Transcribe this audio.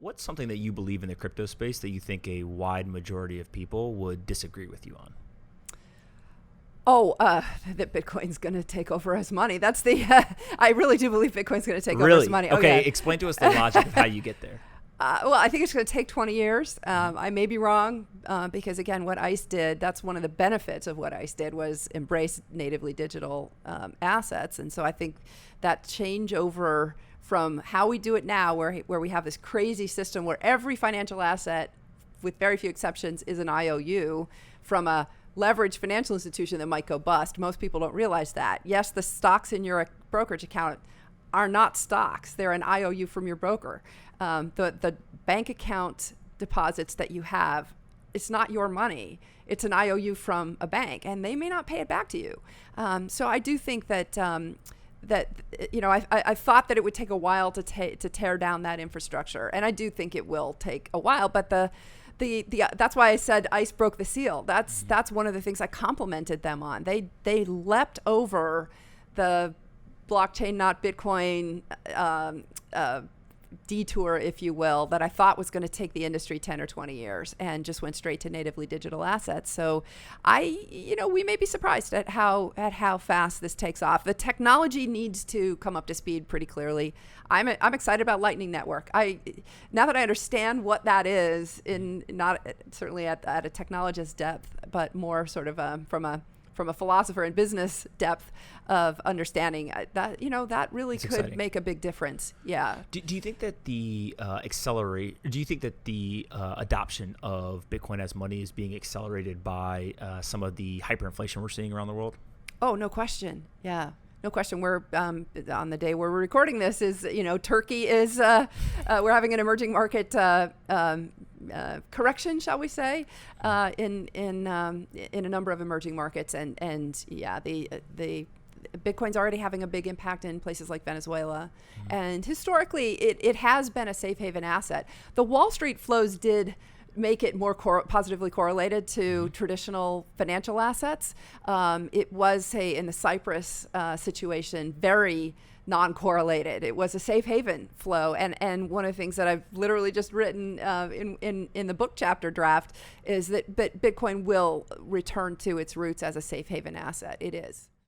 what's something that you believe in the crypto space that you think a wide majority of people would disagree with you on? That Bitcoin's going to take over as money. That's the, I really do believe Bitcoin's going to take over as money. Okay, explain to us the logic of how you get there. Well, I think it's going to take 20 years. I may be wrong because, again, what ICE did, that's one of the benefits of what ICE did was embrace natively digital assets. And so I think that changeover from how we do it now, where we have this crazy system where every financial asset, with very few exceptions, is an IOU, from a leveraged financial institution that might go bust. Most people don't realize that. Yes, the stocks in your brokerage account are not stocks. They're an IOU from your broker. The bank account deposits that you have, it's not your money. It's an IOU from a bank, and they may not pay it back to you. So I do think that I thought that it would take a while to tear down that infrastructure, and I do think it will take a while. But that's why I said ICE broke the seal. That's one of the things I complimented them on. They leapt over the blockchain, not Bitcoin detour, if you will, that I thought was going to take the industry 10 or 20 years, and just went straight to natively digital assets. So we may be surprised at how fast this takes off. The technology needs to come up to speed pretty clearly. I'm excited about Lightning Network. Now that I understand what that is, in not certainly at a technologist depth, but more sort of from a philosopher and business depth of understanding that really could exciting. Make a big difference. Yeah. Do you think that the adoption of Bitcoin as money is being accelerated by some of the hyperinflation we're seeing around the world? Oh, no question. Yeah. No question. We're on the day where we're recording this is, Turkey is, we're having an emerging market correction, shall we say, in a number of emerging markets, and the Bitcoin's already having a big impact in places like Venezuela, and historically it has been a safe haven asset. The Wall Street flows did make it more positively correlated to traditional financial assets. It was, say, in the Cyprus situation, very non-correlated. It was a safe haven flow, and one of the things that I've literally just written in the book chapter draft is that Bitcoin will return to its roots as a safe haven asset. It is.